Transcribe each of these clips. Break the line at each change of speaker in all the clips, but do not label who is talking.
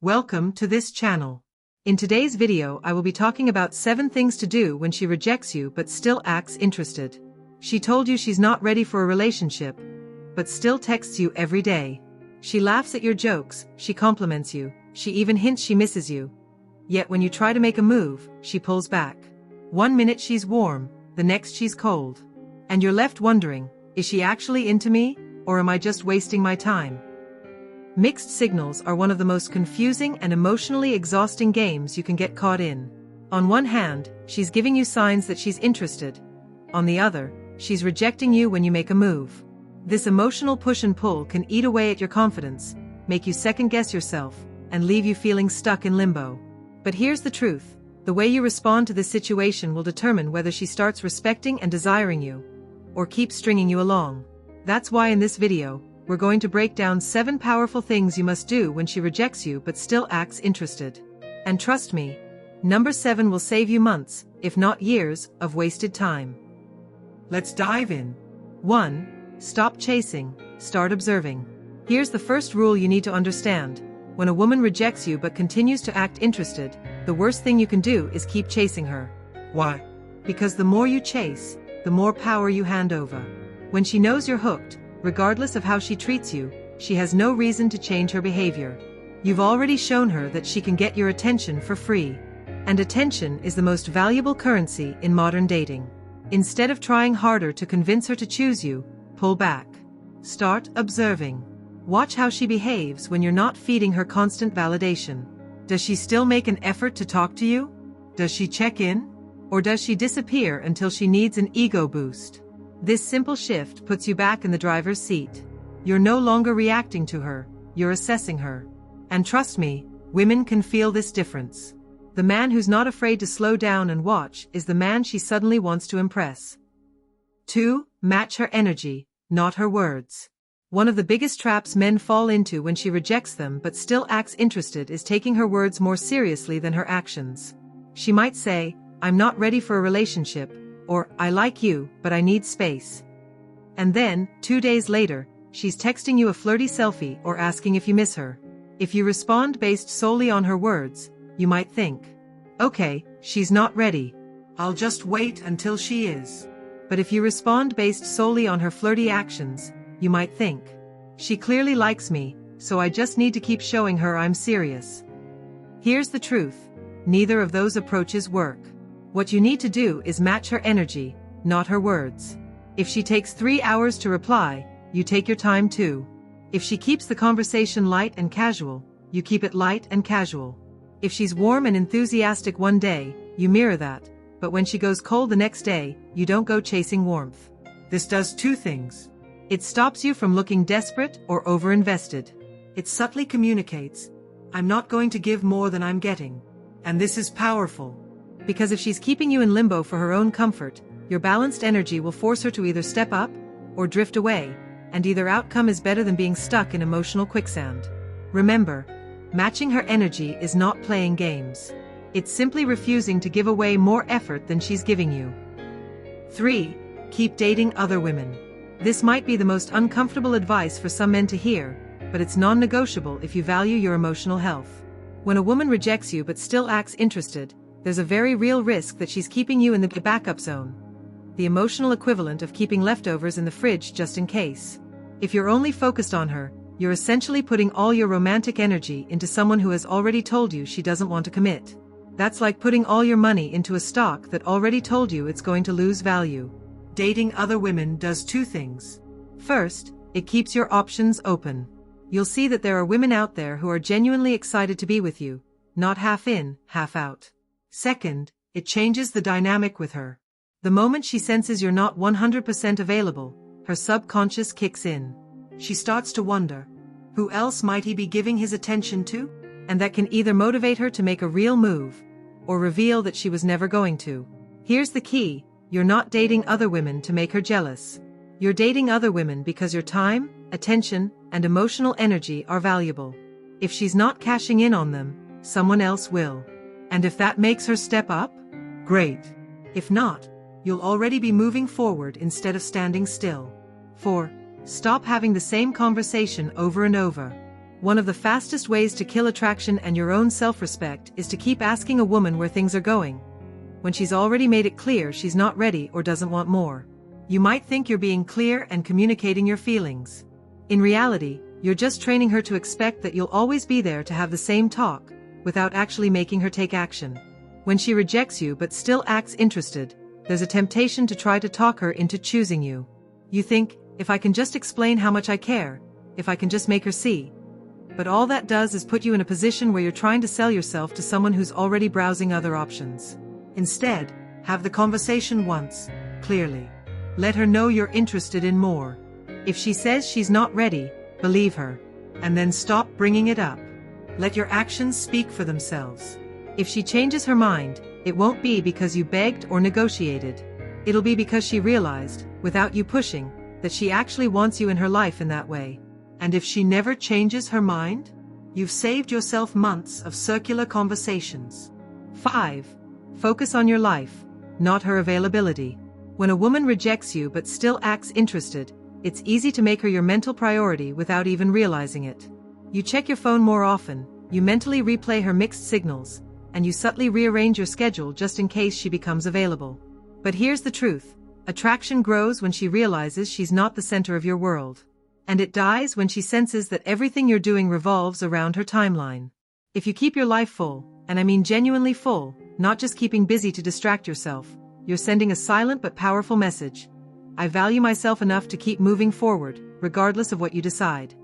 Welcome to this channel. In today's video I will be talking about 7 things to do when she rejects you but still acts interested. She told you she's not ready for a relationship, but still texts you every day. She laughs at your jokes, she compliments you, she even hints she misses you. Yet when you try to make a move, she pulls back. One minute she's warm, the next she's cold. And you're left wondering, is she actually into me, or am I just wasting my time? Mixed signals are one of the most confusing and emotionally exhausting games you can get caught in. On one hand, she's giving you signs that she's interested. On the other, she's rejecting you when you make a move. This emotional push and pull can eat away at your confidence, make you second-guess yourself, and leave you feeling stuck in limbo. But here's the truth. The way you respond to this situation will determine whether she starts respecting and desiring you, or keeps stringing you along. That's why in this video, we're going to break down 7 powerful things you must do when she rejects you but still acts interested. And trust me, number 7 will save you months, if not years, of wasted time. Let's dive in. 1. Stop chasing, start observing. Here's the first rule you need to understand. When a woman rejects you but continues to act interested, the worst thing you can do is keep chasing her. Why? Because the more you chase, the more power you hand over. When she knows you're hooked, regardless of how she treats you, she has no reason to change her behavior. You've already shown her that she can get your attention for free. And attention is the most valuable currency in modern dating. Instead of trying harder to convince her to choose you, pull back. Start observing. Watch how she behaves when you're not feeding her constant validation. Does she still make an effort to talk to you? Does she check in? Or does she disappear until she needs an ego boost? This simple shift puts you back in the driver's seat. You're no longer reacting to her, you're assessing her. And trust me, women can feel this difference. The man who's not afraid to slow down and watch is the man she suddenly wants to impress. 2. Match her energy, not her words. One of the biggest traps men fall into when she rejects them but still acts interested is taking her words more seriously than her actions. She might say, "I'm not ready for a relationship," or "I like you, but I need space." And then, 2 days later, she's texting you a flirty selfie or asking if you miss her. If you respond based solely on her words, you might think, okay, she's not ready. I'll just wait until she is. But if you respond based solely on her flirty actions, you might think, she clearly likes me, so I just need to keep showing her I'm serious. Here's the truth. Neither of those approaches work. What you need to do is match her energy, not her words. If she takes 3 hours to reply, you take your time too. If she keeps the conversation light and casual, you keep it light and casual. If she's warm and enthusiastic one day, you mirror that, but when she goes cold the next day, you don't go chasing warmth. This does 2 things. It stops you from looking desperate or over-invested. It subtly communicates, I'm not going to give more than I'm getting. And this is powerful. Because if she's keeping you in limbo for her own comfort, your balanced energy will force her to either step up or drift away, and either outcome is better than being stuck in emotional quicksand. Remember, matching her energy is not playing games. It's simply refusing to give away more effort than she's giving you. 3. Keep dating other women. This might be the most uncomfortable advice for some men to hear, but it's non-negotiable if you value your emotional health. When a woman rejects you but still acts interested, there's a very real risk that she's keeping you in the backup zone. The emotional equivalent of keeping leftovers in the fridge just in case. If you're only focused on her, you're essentially putting all your romantic energy into someone who has already told you she doesn't want to commit. That's like putting all your money into a stock that already told you it's going to lose value. Dating other women does 2 things. First, it keeps your options open. You'll see that there are women out there who are genuinely excited to be with you, not half in, half out. Second, it changes the dynamic with her. The moment she senses you're not 100% available, her subconscious kicks in. She starts to wonder, who else might he be giving his attention to? And that can either motivate her to make a real move, or reveal that she was never going to. Here's the key, you're not dating other women to make her jealous. You're dating other women because your time, attention, and emotional energy are valuable. If she's not cashing in on them, someone else will. And if that makes her step up, great. If not, you'll already be moving forward instead of standing still. 4. Stop having the same conversation over and over. One of the fastest ways to kill attraction and your own self-respect is to keep asking a woman where things are going, when she's already made it clear she's not ready or doesn't want more. You might think you're being clear and communicating your feelings. In reality, you're just training her to expect that you'll always be there to have the same talk, without actually making her take action. When she rejects you but still acts interested, there's a temptation to try to talk her into choosing you. You think, if I can just explain how much I care, if I can just make her see. But all that does is put you in a position where you're trying to sell yourself to someone who's already browsing other options. Instead, have the conversation once, clearly. Let her know you're interested in more. If she says she's not ready, believe her. And then stop bringing it up. Let your actions speak for themselves. If she changes her mind, it won't be because you begged or negotiated. It'll be because she realized, without you pushing, that she actually wants you in her life in that way. And if she never changes her mind, you've saved yourself months of circular conversations. 5. Focus on your life, not her availability. When a woman rejects you but still acts interested, it's easy to make her your mental priority without even realizing it. You check your phone more often, you mentally replay her mixed signals, and you subtly rearrange your schedule just in case she becomes available. But here's the truth. Attraction grows when she realizes she's not the center of your world. And it dies when she senses that everything you're doing revolves around her timeline. If you keep your life full, and I mean genuinely full, not just keeping busy to distract yourself, you're sending a silent but powerful message. I value myself enough to keep moving forward, regardless of what you decide.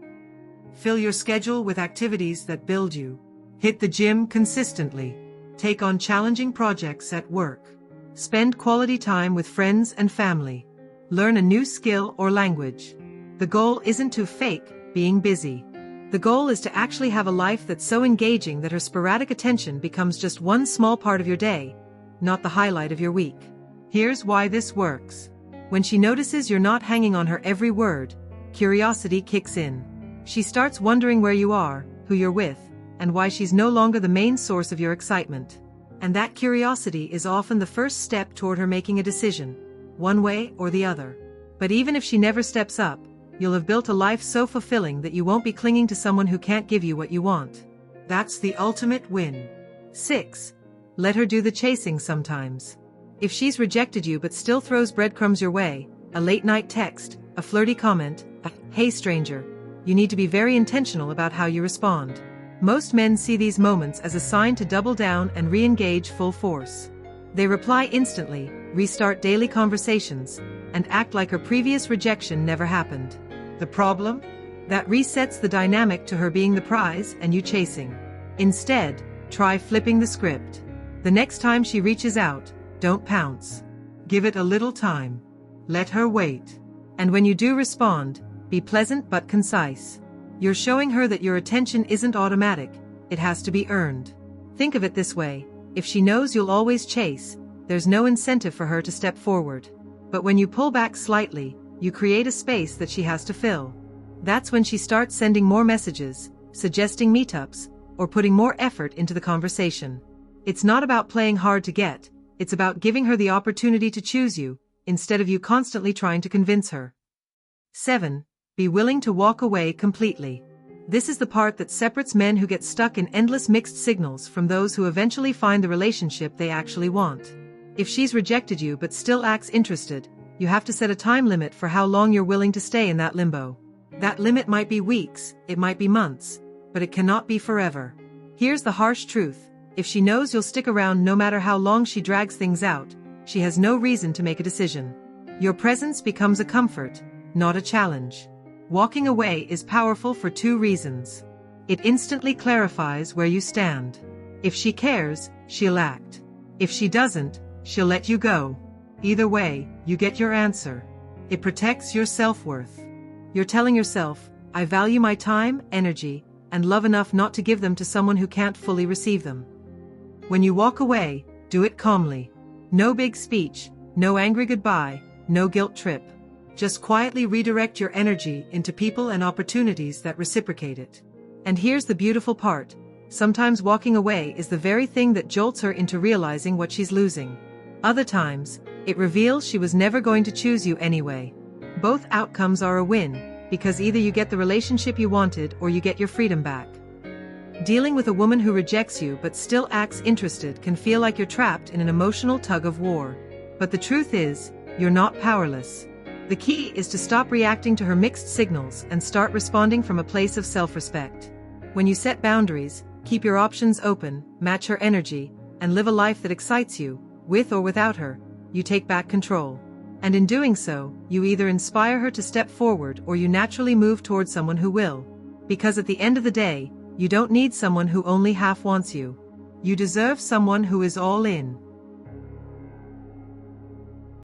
Fill your schedule with activities that build you. Hit the gym consistently. Take on challenging projects at work. Spend quality time with friends and family. Learn a new skill or language. The goal isn't to fake being busy. The goal is to actually have a life that's so engaging that her sporadic attention becomes just one small part of your day, not the highlight of your week. Here's why this works. When she notices you're not hanging on her every word, curiosity kicks in. She starts wondering where you are, who you're with, and why she's no longer the main source of your excitement. And that curiosity is often the first step toward her making a decision, one way or the other. But even if she never steps up, you'll have built a life so fulfilling that you won't be clinging to someone who can't give you what you want. That's the ultimate win. 6. Let her do the chasing sometimes. If she's rejected you but still throws breadcrumbs your way, a late-night text, a flirty comment, a "Hey stranger," you need to be very intentional about how you respond. Most men see these moments as a sign to double down and re-engage full force. They reply instantly, restart daily conversations, and act like her previous rejection never happened. The problem? That resets the dynamic to her being the prize and you chasing. Instead, try flipping the script. The next time she reaches out, don't pounce. Give it a little time. Let her wait. And when you do respond, be pleasant but concise. You're showing her that your attention isn't automatic, it has to be earned. Think of it this way, if she knows you'll always chase, there's no incentive for her to step forward. But when you pull back slightly, you create a space that she has to fill. That's when she starts sending more messages, suggesting meetups, or putting more effort into the conversation. It's not about playing hard to get, it's about giving her the opportunity to choose you, instead of you constantly trying to convince her. 7. Be willing to walk away completely. This is the part that separates men who get stuck in endless mixed signals from those who eventually find the relationship they actually want. If she's rejected you but still acts interested, you have to set a time limit for how long you're willing to stay in that limbo. That limit might be weeks, it might be months, but it cannot be forever. Here's the harsh truth. If she knows you'll stick around no matter how long she drags things out, she has no reason to make a decision. Your presence becomes a comfort, not a challenge. Walking away is powerful for 2 reasons. It instantly clarifies where you stand. If she cares, she'll act. If she doesn't, she'll let you go. Either way, you get your answer. It protects your self-worth. You're telling yourself, I value my time, energy, and love enough not to give them to someone who can't fully receive them. When you walk away, do it calmly. No big speech, no angry goodbye, no guilt trip. Just quietly redirect your energy into people and opportunities that reciprocate it. And here's the beautiful part. Sometimes walking away is the very thing that jolts her into realizing what she's losing. Other times, it reveals she was never going to choose you anyway. Both outcomes are a win, because either you get the relationship you wanted or you get your freedom back. Dealing with a woman who rejects you but still acts interested can feel like you're trapped in an emotional tug-of-war. But the truth is, you're not powerless. The key is to stop reacting to her mixed signals and start responding from a place of self-respect. When you set boundaries, keep your options open, match her energy, and live a life that excites you, with or without her, you take back control. And in doing so, you either inspire her to step forward or you naturally move towards someone who will. Because at the end of the day, you don't need someone who only half wants you. You deserve someone who is all in.